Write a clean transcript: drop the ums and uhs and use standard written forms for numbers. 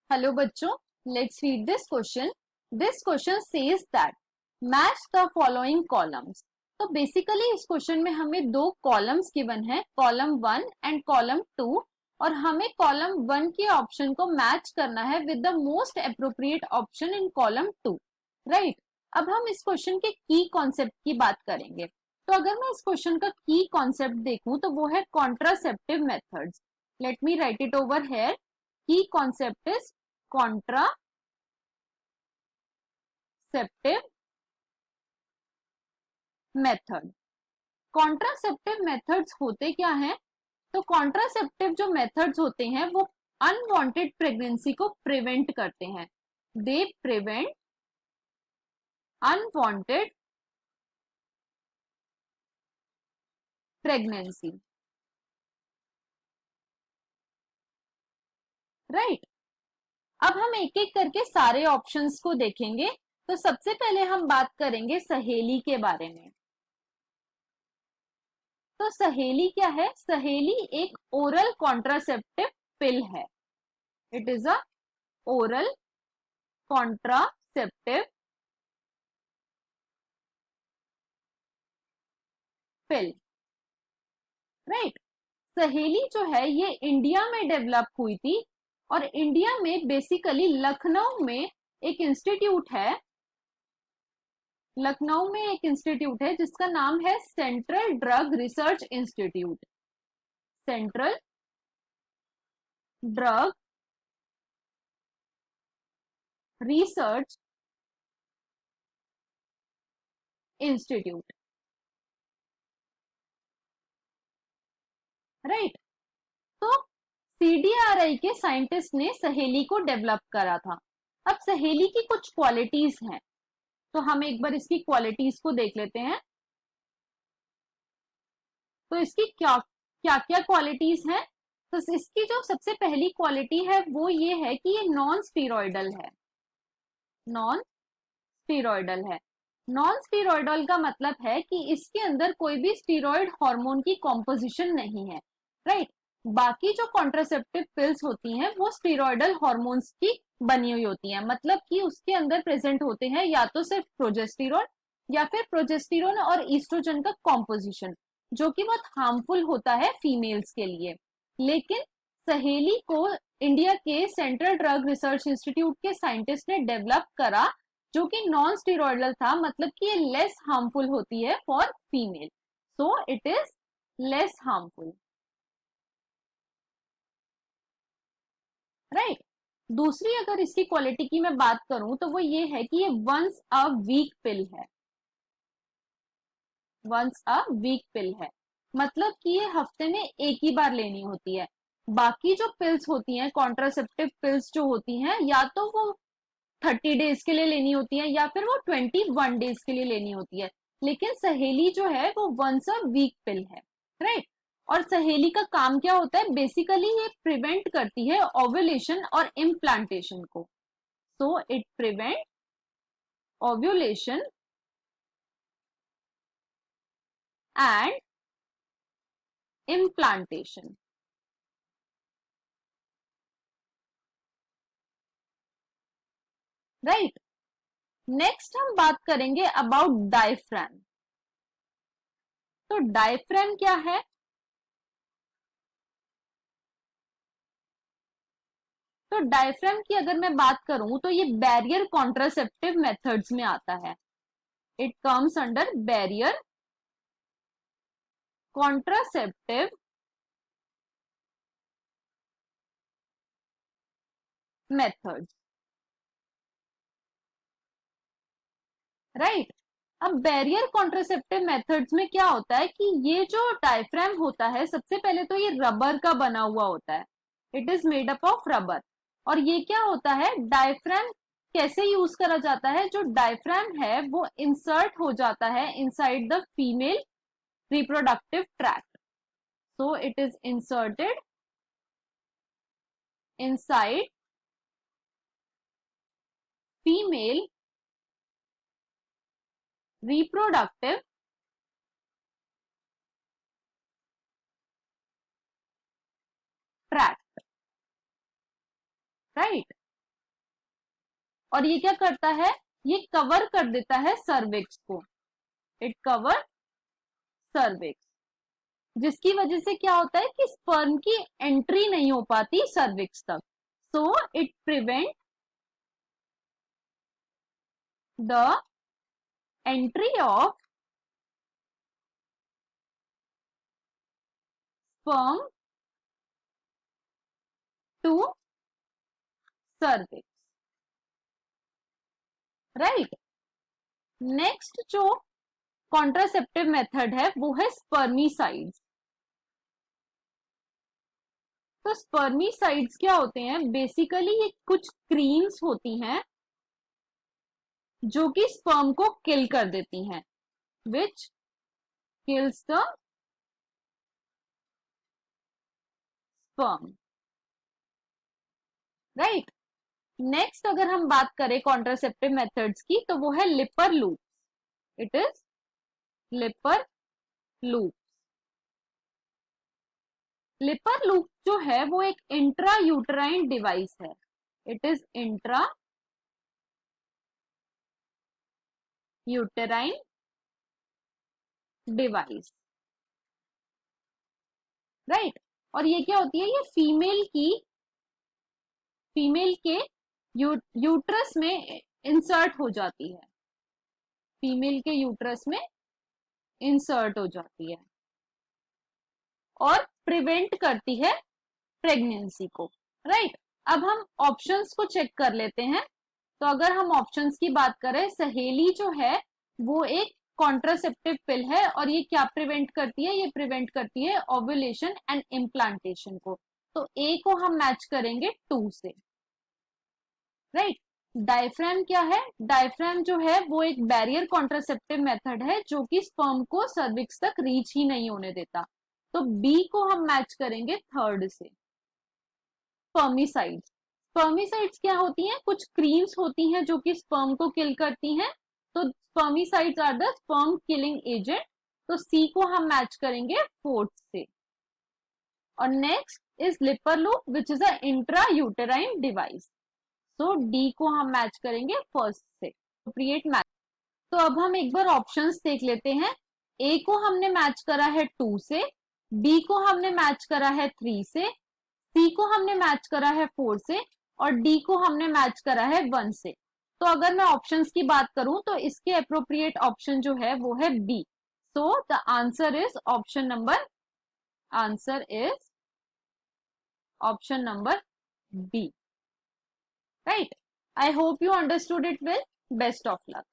Hello बच्चों, let's read this question. This question says that match the following columns. तो basically इस question में हमें दो कॉलम्स गिवन है, कॉलम 1 एंड कॉलम 2, और हमें कॉलम 1 के ऑप्शन को मैच करना है with the most appropriate option in column 2, right. अब हम इस क्वेश्चन के की कॉन्सेप्ट की बात करेंगे। तो अगर मैं इस क्वेश्चन का की कॉन्सेप्ट देखूं तो वो है contraceptive methods. Let me write it over here. Key concept is contraceptive method. Contraceptive methods होते क्या हैं? तो कॉन्ट्रासेप्टिव जो मेथड्स होते हैं वो अनवांटेड प्रेगनेंसी को प्रिवेंट करते हैं। They prevent unwanted pregnancy, right. अब हम एक एक करके सारे ऑप्शंस को देखेंगे। तो सबसे पहले हम बात करेंगे सहेली के बारे में। तो सहेली क्या है? सहेली एक ओरल कॉन्ट्रासेप्टिव पिल है। It is a oral contraceptive pill, right. सहेली जो है ये इंडिया में डेवलप हुई थी, और इंडिया में बेसिकली लखनऊ में एक इंस्टीट्यूट है। लखनऊ में एक इंस्टीट्यूट है जिसका नाम है central drug research institute. Central drug research institute, right. तो सीडीआरआई के साइंटिस्ट ने सहेली को डेवलप करा था। अब सहेली की कुछ क्वालिटीज हैं, तो हम एक बार इसकी क्वालिटीज को देख लेते हैं। तो इसकी क्या क्या क्या क्वालिटीज हैं? तो इसकी जो सबसे पहली क्वालिटी है वो ये है कि ये नॉन स्टीरॉयडल है। नॉन स्टीरॉयडल है। नॉन स्टीरॉयडल का मतलब है कि इसके अंदर कोई भी स्टीरॉयड हार्मोन की कॉम्पोजिशन नहीं है, राइट। बाकी जो कॉन्ट्रासेप्टिव पिल्स होती हैं वो स्टीरॉयडल हार्मोन्स की बनी हुई होती हैं, मतलब कि उसके अंदर प्रेजेंट होते हैं या तो सिर्फ प्रोजेस्टेरोन या फिर प्रोजेस्टेरोन और ईस्ट्रोजन का कॉम्पोजिशन, जो कि बहुत हार्मफुल होता है फीमेल्स के लिए। लेकिन सहेली को इंडिया के सेंट्रल ड्रग रिसर्च इंस्टीट्यूट के साइंटिस्ट ने डेवलप करा, जो कि नॉन स्टीरॉयडल था, मतलब कि ये लेस हार्मफुल होती है for female. So it is less harmful, right. दूसरी अगर इसकी क्वालिटी की मैं बात करूं तो वो ये है कि ये वंस अ वीक पिल है। वंस अ वीक पिल है, मतलब कि ये हफ्ते में एक ही बार लेनी होती है। बाकी जो पिल्स होती हैं, कॉन्ट्रासेप्टिव पिल्स जो होती हैं, या तो वो 30 डेज के लिए लेनी होती है या फिर वो 21 डेज के लिए लेनी होती है। लेकिन सहेली जो है वो वंस अ वीक पिल है, राइट। और सहेली का काम क्या होता है? बेसिकली ये प्रिवेंट करती है ओव्यूलेशन और इम्प्लांटेशन को। So it prevent ovulation and implantation, right. Next हम बात करेंगे अबाउट डायफ्राम। तो डायफ्राम क्या है? तो डायफ्राम की अगर मैं बात करूं तो ये बैरियर कॉन्ट्रासेप्टिव मेथड्स में आता है। It comes under barrier contraceptive methods, right. अब बैरियर कॉन्ट्रासेप्टिव मेथड्स में क्या होता है कि ये जो डायफ्राम होता है, सबसे पहले तो ये रबर का बना हुआ होता है। It is made up of rubber. और ये क्या होता है, डायफ्राम कैसे यूज करा जाता है? जो डायफ्राम है वो इंसर्ट हो जाता है inside the female reproductive tract. So it is inserted inside female reproductive tract, right. और ये क्या करता है, ये कवर कर देता है सर्विक्स को, इट कवर सर्विक्स, जिसकी वजह से क्या होता है कि स्पर्म की एंट्री नहीं हो पाती सर्विक्स तक। So it prevent the entry of sperm to cervix, right. Next जो कॉन्ट्रासेप्टिव मेथड है वो है स्पर्मिसाइड्स। तो स्पर्मिसाइड्स क्या होते हैं, बेसिकली ये कुछ क्रीम्स होती हैं जो कि स्पर्म को किल कर देती हैं, विच kills the sperm, right. Next अगर हम बात करें कॉन्ट्रासेप्टिव मेथड्स की तो वो है Lippes loop, it is Lippes loop. Lippes loop जो है वो एक इंट्रा यूटराइन डिवाइस है, it is intra uterine device, right. और ये क्या होती है, ये फीमेल के यूट्रस में इंसर्ट हो जाती है, फीमेल के यूट्रस में इंसर्ट हो जाती है और प्रिवेंट करती है प्रेगनेंसी को, राइट। अब हम ऑप्शंस को चेक कर लेते हैं। तो अगर हम ऑप्शंस की बात करें, सहेली जो है वो एक कॉन्ट्रासेप्टिव पिल है और ये क्या प्रिवेंट करती है, ये प्रिवेंट करती है ओव्यूलेशन एंड इम्प्लांटेशन को। तो ए को हम मैच करेंगे 2 से, राइट। डायफ्राम क्या है, डायफ्राम जो है वो एक बैरियर कॉन्ट्रासेप्टिव मेथड है जो कि स्पर्म को सर्विक्स तक रीच ही नहीं होने देता। तो बी को हम मैच करेंगे 3rd से। स्पर्मिसाइड्स, स्पर्मिसाइड्स क्या होती हैं, कुछ क्रीम्स होती हैं जो कि स्पर्म को किल करती हैं। तो spermicides are the sperm killing agent. तो सी को हम मैच करेंगे 4th से। और next is Lippes loop which is a intra uterine device. तो डी को हम मैच करेंगे 1st से, अप्रोप्रिएट मैच। तो अब हम एक बार ऑप्शंस देख लेते हैं। ए को हमने मैच करा है 2 से, बी को हमने मैच करा है 3 से, सी को हमने मैच करा है 4 से और डी को हमने मैच करा है 1 से। तो अगर मैं ऑप्शंस की बात करूं तो इसके अप्रोप्रिएट ऑप्शन जो है वो है B. So the answer is option number B, right? I hope you understood it well. Best of luck.